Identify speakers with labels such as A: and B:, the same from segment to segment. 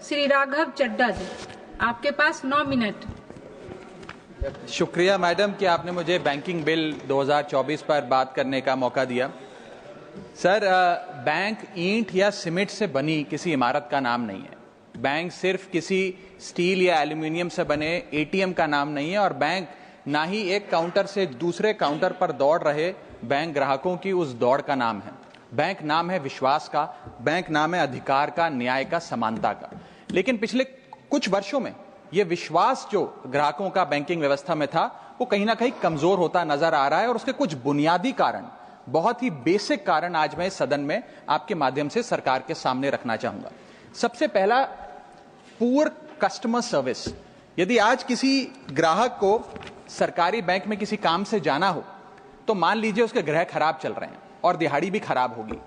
A: श्री राघव चड्डा जी, आपके पास 9 मिनट।
B: शुक्रिया मैडम कि आपने मुझे बैंकिंग बिल 2024 पर बात करने का मौका दिया। सर, बैंक ईंट या सीमेंट से बनी किसी इमारत का नाम नहीं है। बैंक सिर्फ किसी स्टील या एल्यूमिनियम से बने एटीएम का नाम नहीं है, और बैंक ना ही एक काउंटर से दूसरे काउंटर पर दौड़ रहे बैंक ग्राहकों की उस दौड़ का नाम है। बैंक नाम है विश्वास का, बैंक नाम है अधिकार का, न्याय का, समानता का। लेकिन पिछले कुछ वर्षों में यह विश्वास जो ग्राहकों का बैंकिंग व्यवस्था में था, वो कहीं ना कहीं कमजोर होता नजर आ रहा है, और उसके कुछ बुनियादी कारण, बहुत ही बेसिक कारण आज मैं सदन में आपके माध्यम से सरकार के सामने रखना चाहूंगा। सबसे पहला, पुअर कस्टमर सर्विस। यदि आज किसी ग्राहक को सरकारी बैंक में किसी काम से जाना हो, तो मान लीजिए उसके ग्रह खराब चल रहे हैं और दिहाड़ी भी खराब होगी।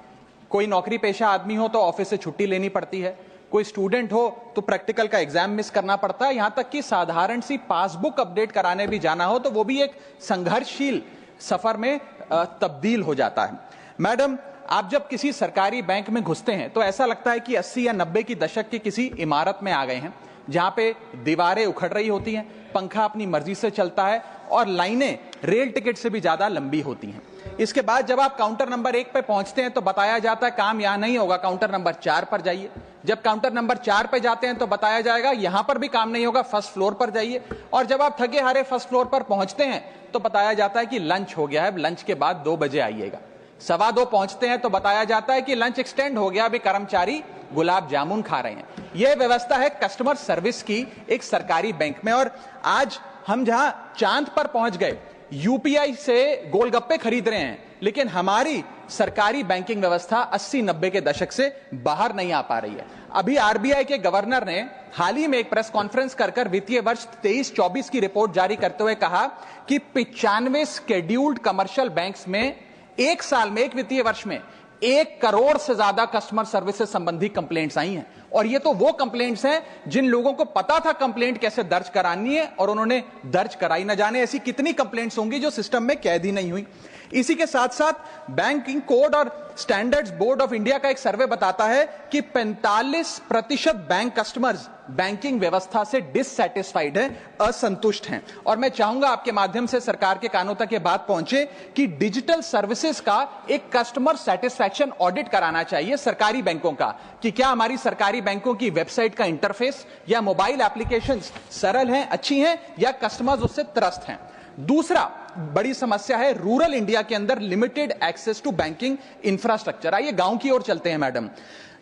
B: कोई नौकरी पेशा आदमी हो तो ऑफिस से छुट्टी लेनी पड़ती है, कोई स्टूडेंट हो तो प्रैक्टिकल का एग्जाम मिस करना पड़ता है, यहां तक कि साधारण सी पासबुक अपडेट कराने भी जाना हो तो वो भी एक संघर्षशील सफर में तब्दील हो जाता है। मैडम, आप जब किसी सरकारी बैंक में घुसते हैं तो ऐसा लगता है कि 80 या 90 की दशक की किसी इमारत में आ गए हैं, जहां पे दीवारें उखड़ रही होती हैं, पंखा अपनी मर्जी से चलता है और लाइनें रेल टिकट से भी ज्यादा लंबी होती हैं। इसके बाद जब आप काउंटर नंबर 1 पे पहुंचते हैं तो बताया जाता है काम यहां नहीं होगा, काउंटर नंबर 4 पर जाइए। जब काउंटर नंबर 4 पे जाते हैं तो बताया जाएगा यहां पर भी काम नहीं होगा, फर्स्ट फ्लोर पर जाइए। और जब आप थके हारे फर्स्ट फ्लोर पर पहुंचते हैं तो बताया जाता है कि लंच हो गया है, लंच के बाद 2 बजे आइएगा। 2:15 पहुंचते हैं तो बताया जाता है कि लंच एक्सटेंड हो गया, अभी कर्मचारी गुलाब जामुन खा रहे हैं। यह व्यवस्था है कस्टमर सर्विस की एक सरकारी बैंक में। और आज हम जहां चांद पर पहुंच गए, यूपीआई से गोलगप्पे खरीद रहे हैं, लेकिन हमारी सरकारी बैंकिंग व्यवस्था 80-90 के दशक से बाहर नहीं आ पा रही है। अभी आरबीआई के गवर्नर ने हाल ही में एक प्रेस कॉन्फ्रेंस कर वित्तीय वर्ष 23-24 की रिपोर्ट जारी करते हुए कहा कि 95 शेड्यूल्ड कमर्शियल बैंक्स में एक साल में, एक वित्तीय वर्ष में 1 करोड़ से ज्यादा कस्टमर सर्विस से संबंधी कंप्लेंट्स आई हैं। और ये तो वो कंप्लेंट्स हैं जिन लोगों को पता था कंप्लेंट कैसे दर्ज करानी है और उन्होंने दर्ज कराई। न जाने ऐसी कितनी कंप्लेंट्स होंगी जो सिस्टम में कैद ही नहीं हुई। इसी के साथ साथ बैंकिंग कोड और स्टैंडर्ड्स बोर्ड ऑफ इंडिया का एक सर्वे बताता है कि 45% बैंक कस्टमर्स बैंकिंग व्यवस्था से डिससैटिस्फाइड है, असंतुष्ट हैं। और मैं चाहूंगा आपके माध्यम से सरकार के कानों तक ये बात पहुंचे कि डिजिटल सर्विसेज का एक कस्टमर सेटिस्फैक्शन ऑडिट कराना चाहिए सरकारी बैंकों का, कि क्या हमारी सरकारी बैंकों की वेबसाइट का इंटरफेस या मोबाइल एप्लीकेशंस सरल हैं, अच्छी हैं, या कस्टमर्स उससे त्रस्त हैं। दूसरा बड़ी समस्या है रूरल इंडिया के अंदर limited access to banking infrastructure. आइए गांव की ओर चलते हैं। मैडम,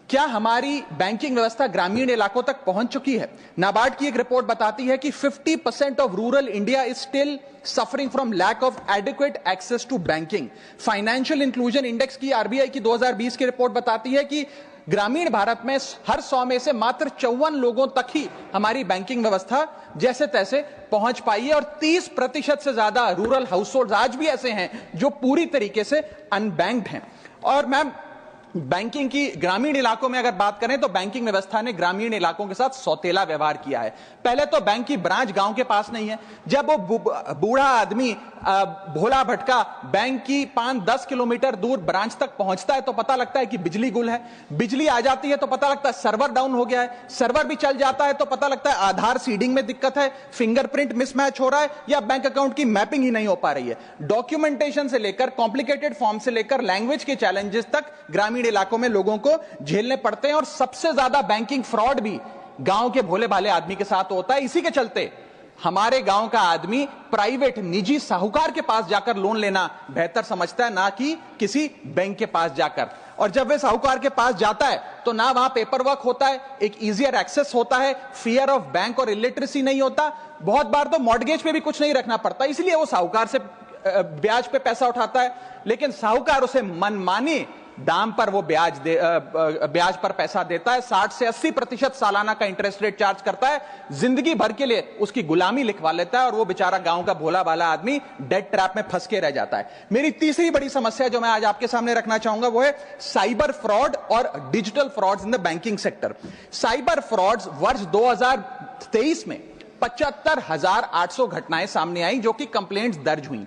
B: क्या हमारी बैंकिंग व्यवस्था ग्रामीण इलाकों तक पहुंच चुकी है? नाबार्ड की एक रिपोर्ट बताती है कि 50% of rural India is still suffering from lack of adequate access to banking. Financial inclusion index की आरबीआई की 2020 की रिपोर्ट बताती है कि ग्रामीण भारत में हर 100 में से मात्र 54 लोगों तक ही हमारी बैंकिंग व्यवस्था जैसे तैसे पहुंच पाई है, और 30% से ज्यादा रूरल हाउसहोल्ड आज भी ऐसे हैं जो पूरी तरीके से अनबैंक्ड हैं। और मैम, बैंकिंग की ग्रामीण इलाकों में अगर बात करें तो बैंकिंग व्यवस्था ने ग्रामीण इलाकों के साथ सौतेला व्यवहार किया है। पहले तो बैंक की ब्रांच गांव के पास नहीं है। जब वो बूढ़ा आदमी भोला भटका बैंक की 5-10 किलोमीटर दूर ब्रांच तक पहुंचता है तो पता लगता है कि बिजली गुल है। बिजली आ जाती है तो पता लगता है सर्वर डाउन हो गया है। सर्वर भी चल जाता है तो पता लगता है आधार सीडिंग में दिक्कत है, फिंगरप्रिंट मिसमैच हो रहा है, या बैंक अकाउंट की मैपिंग ही नहीं हो पा रही है। डॉक्यूमेंटेशन से लेकर कॉम्प्लिकेटेड फॉर्म से लेकर लैंग्वेज के चैलेंजेस तक ग्रामीण इलाकों में लोगों को झेलने पड़ते हैं। और सबसे ज्यादा बैंकिंग फ्रॉड भी गांव के भोले भाले आदमी के साथ होता है। इसी के चलते हमारे गांव का आदमी प्राइवेट निजी साहूकार के पास जाकर लोन लेना बेहतर समझता है, ना कि किसी बैंक के पास जाकर। और जब वे साहूकार के पास जाता है तो ना वहां पेपर वर्क होता है, एक इजियर एक्सेस होता है, फियर ऑफ बैंक और इलिटरेसी नहीं होता। बहुत बार तो मॉर्गेज पे भी कुछ नहीं रखना पड़ता, इसलिए वो साहूकार से ब्याज पे पैसा उठाता है, लेकिन साहूकार उसे मनमानी दाम पर वो ब्याज पर पैसा देता है। 60 से 80% सालाना का इंटरेस्ट रेट चार्ज करता है, जिंदगी भर के लिए उसकी गुलामी लिखवा लेता है, और वो बेचारा गांव का भोला भाला आदमी डेट ट्रैप में फंस के रह जाता है। मेरी तीसरी बड़ी समस्या जो मैं आज आपके सामने रखना चाहूंगा वो है साइबर फ्रॉड और digital frauds in the banking sector. Cyber frauds वर्ष 2023 में 75,800 घटनाएं सामने आई जो कि कंप्लेंट्स दर्ज हुई।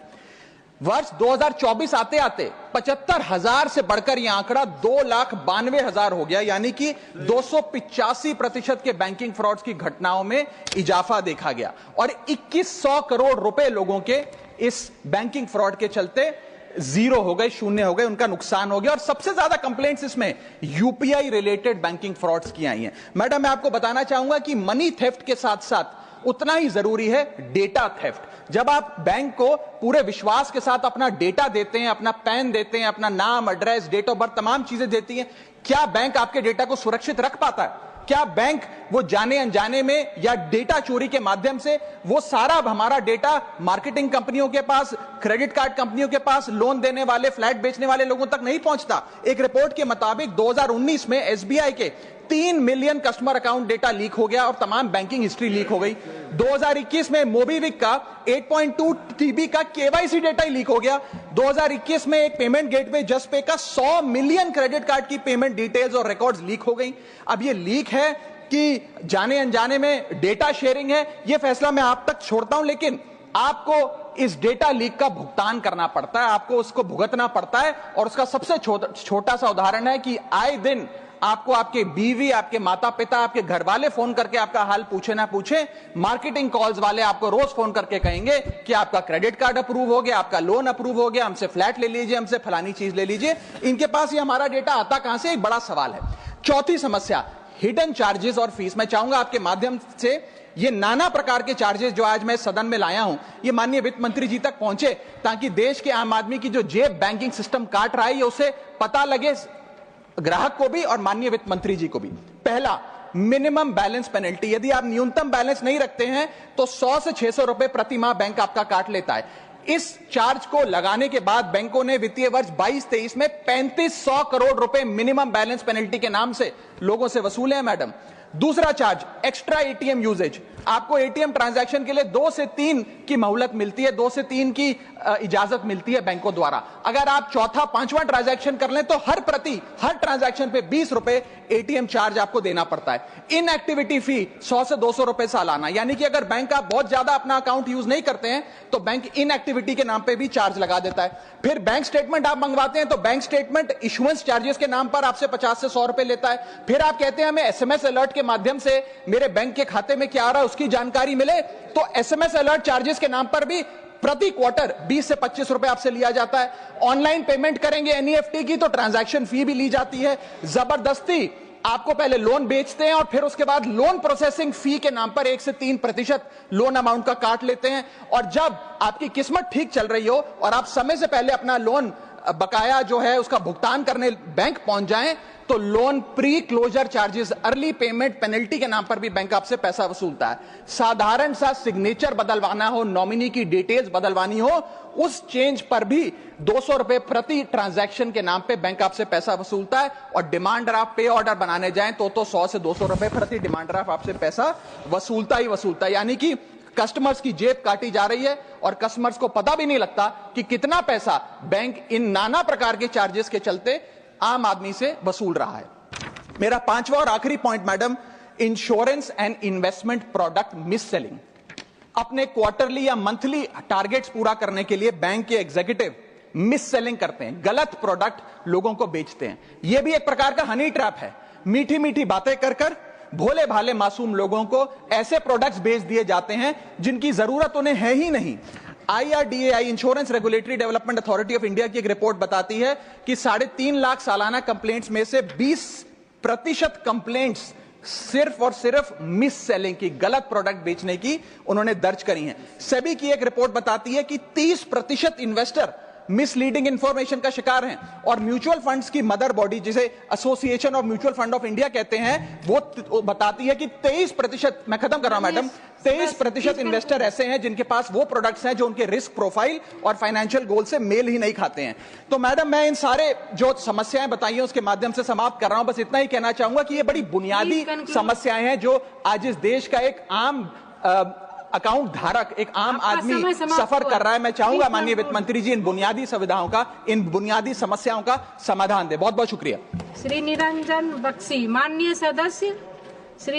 B: वर्ष 2024 आते आते 75,000 से बढ़कर यह आंकड़ा 2,92,000 हो गया, यानी कि 285% के बैंकिंग फ्रॉड्स की घटनाओं में इजाफा देखा गया और 2100 करोड़ रुपए लोगों के इस बैंकिंग फ्रॉड के चलते जीरो हो गए, शून्य हो गए, उनका नुकसान हो गया। और सबसे ज्यादा कंप्लेंट्स इसमें यूपीआई रिलेटेड बैंकिंग फ्रॉड्स की आई हैं। मैडम, मैं आपको बताना चाहूंगा कि मनी थेफ्ट के साथ साथ उतना ही जरूरी है डेटा थेफ्ट। जब आप बैंक को पूरे विश्वास के साथ अपना डेटा देते हैं, अपना पैन देते हैं, अपना नाम, एड्रेस, डेट ऑफ बर्थ, तमाम चीजें देती हैं, क्या बैंक आपके डेटा को सुरक्षित रख पाता है? क्या बैंक वो जाने अनजाने में या डेटा चोरी के माध्यम से वो सारा हमारा डेटा मार्केटिंग कंपनियों के पास, क्रेडिट कार्ड कंपनियों के पास, लोन देने वाले, फ्लैट बेचने वाले लोगों तक नहीं पहुंचता? एक रिपोर्ट के मुताबिक 2019 में एसबीआई के 3 million customer account data leak हो गया और तमाम बैंकिंग हिस्ट्री लीक हो गई। 2021 में मोबीविक का 8.2 TB का केवाईसी डेटा ही लीक हो गया। 2021 में एक पेमेंट गेटवे जस्टपे का 100 मिलियन क्रेडिट कार्ड की पेमेंट डिटेल्स और रिकॉर्ड्स लीक हो गई। अब ये लीक है कि जाने अनजाने में डेटा शेयरिंग है, ये फैसला मैं आप तक छोड़ता हूं, लेकिन आपको इस डेटा लीक का भुगतान करना पड़ता है, आपको उसको भुगतना पड़ता है। और उसका सबसे छोटा सा उदाहरण है कि आए दिन आपको आपके बीवी, आपके माता पिता, आपके घर वाले फोन करके आपका हाल पूछे ना पूछे, मार्केटिंग कॉल्स वाले आपको रोज फोन करके कहेंगे कि आपका क्रेडिट कार्ड अप्रूव हो गया, आपका लोन अप्रूव हो गया, हमसे फ्लैट ले लीजिए, हमसे फलानी चीज ले लीजिए। इनके पास ये हमारा डेटा आता कहां से, एक बड़ा सवाल है। चौथी समस्या, हिडन चार्जेस और फीस। मैं चाहूंगा आपके माध्यम से ये नाना प्रकार के चार्जेस जो आज मैं सदन में लाया हूं, ये माननीय वित्त मंत्री जी तक पहुंचे, ताकि देश के आम आदमी की जो जेब बैंकिंग सिस्टम काट रहा है, ये उसे पता लगे, ग्राहक को भी और माननीय वित्त मंत्री जी को भी। पहला, मिनिमम बैलेंस पेनल्टी। यदि आप न्यूनतम बैलेंस नहीं रखते हैं तो 100 से 600 रुपए प्रति माह बैंक आपका काट लेता है। इस चार्ज को लगाने के बाद बैंकों ने वित्तीय वर्ष 22-23 में 3500 करोड़ रुपए मिनिमम बैलेंस पेनल्टी के नाम से लोगों से वसूले हैं। मैडम, दूसरा चार्ज, एक्स्ट्रा एटीएम यूजेज। आपको एटीएम ट्रांजैक्शन के लिए 2 से 3 की मोहलत मिलती है, 2 से 3 की इजाजत मिलती है बैंकों द्वारा। अगर आप चौथा, पांचवा ट्रांजैक्शन कर लें तो हर ट्रांजैक्शन पे 20 रुपए एटीएम चार्ज आपको देना पड़ता है। इनएक्टिविटी फी 100 से 200 रुपए सालाना, यानी कि अगर बैंक आप बहुत ज्यादा अपना अकाउंट यूज नहीं करते हैं तो बैंक इनएक्टिविटी के नाम पे भी चार्ज लगा देता है। फिर बैंक स्टेटमेंट आप मंगवाते हैं तो बैंक स्टेटमेंट इशुएंस चार्जेस के नाम पर आपसे 50 से 100 रुपए लेता है। फिर आप कहते हैं हमें एसएमएस अलर्ट के माध्यम से मेरे बैंक के खाते में क्या आ रहा है उसकी जानकारी मिले, तो एसएमएस अलर्ट चार्जेस के नाम पर भी प्रति क्वार्टर 20 से 25 रुपए आपसे लिया जाता है। ऑनलाइन पेमेंट करेंगे एनईएफटी की तो ट्रांजैक्शन फी भी ली जाती है। जबरदस्ती आपको पहले लोन बेचते हैं और फिर उसके बाद लोन प्रोसेसिंग फी के नाम पर 1 से 3% लोन अमाउंट का काट लेते हैं। और जब आपकी किस्मत ठीक चल रही हो और आप समय से पहले अपना लोन बकाया जो है उसका भुगतान करने बैंक पहुंच जाएं तो loan pre closure charges, early payment penalty के नाम पर भी बैंक आपसे पैसा वसूलता है। साधारण सा सिग्नेचर बदलवाना हो, नॉमिनी की डिटेल्स बदलवानी हो, उस चेंज पर भी 200 रुपए प्रति ट्रांजैक्शन के नाम पे बैंक आपसे पैसा वसूलता है। और डिमांड ड्राफ्ट पे ऑर्डर बनाने जाएं तो 100 से 200 रुपए प्रति डिमांड ड्राफ्ट आपसे पैसा वसूलता ही वसूलता है। यानी कि कस्टमर्स की जेब काटी जा रही है और कस्टमर्स को पता भी नहीं लगता कि कितना पैसा बैंक इन नाना प्रकार के चार्जेस के चलते आम आदमी से वसूल रहा है। मेरा पांचवा और आखिरी point madam, insurance and investment product miss selling. अपने क्वार्टरली या मंथली टारगेट्स पूरा करने के लिए बैंक के एग्जीक्यूटिव मिस सेलिंग करते हैं, गलत प्रोडक्ट लोगों को बेचते हैं। यह भी एक प्रकार का हनी ट्रैप है। मीठी मीठी बातें कर भोले भाले मासूम लोगों को ऐसे प्रोडक्ट्स बेच दिए जाते हैं जिनकी जरूरत उन्हें है ही नहीं। IRDAI, insurance regulatory development authority of India की एक रिपोर्ट बताती है कि 3.5 लाख सालाना कंप्लेंट्स में से 20% कंप्लेंट्स सिर्फ और सिर्फ मिस सेलिंग की, गलत प्रोडक्ट बेचने की उन्होंने दर्ज करी हैं। सेबी की एक रिपोर्ट बताती है कि 30% इन्वेस्टर मिसलीडिंग इंफॉर्मेशन का शिकार हैं। और म्यूचुअल फंड्स की मदर बॉडी, जिसे association of mutual fund of India कहते हैं, वो बताती है कि 23%, मैं खत्म कर रहा हूं मैडम, 23% इन्वेस्टर ऐसे हैं जिनके पास वो प्रोडक्ट्स हैं जो उनके रिस्क प्रोफाइल और फाइनेंशियल गोल से मेल ही नहीं खाते हैं। तो मैडम, मैं इन सारे जो समस्याएं बताई हैं उसके माध्यम से समाप्त कर रहा हूं। बस इतना ही कहना चाहूंगा कि ये बड़ी बुनियादी समस्याएं हैं जो आज इस देश का एक आम अकाउंट धारक, एक आम आदमी सफर कर रहा है। मैं चाहूंगा माननीय वित्त मंत्री जी इन बुनियादी सुविधाओं का, इन बुनियादी समस्याओं का समाधान दे। बहुत बहुत शुक्रिया।
A: श्री निरंजन बख्शी, माननीय सदस्य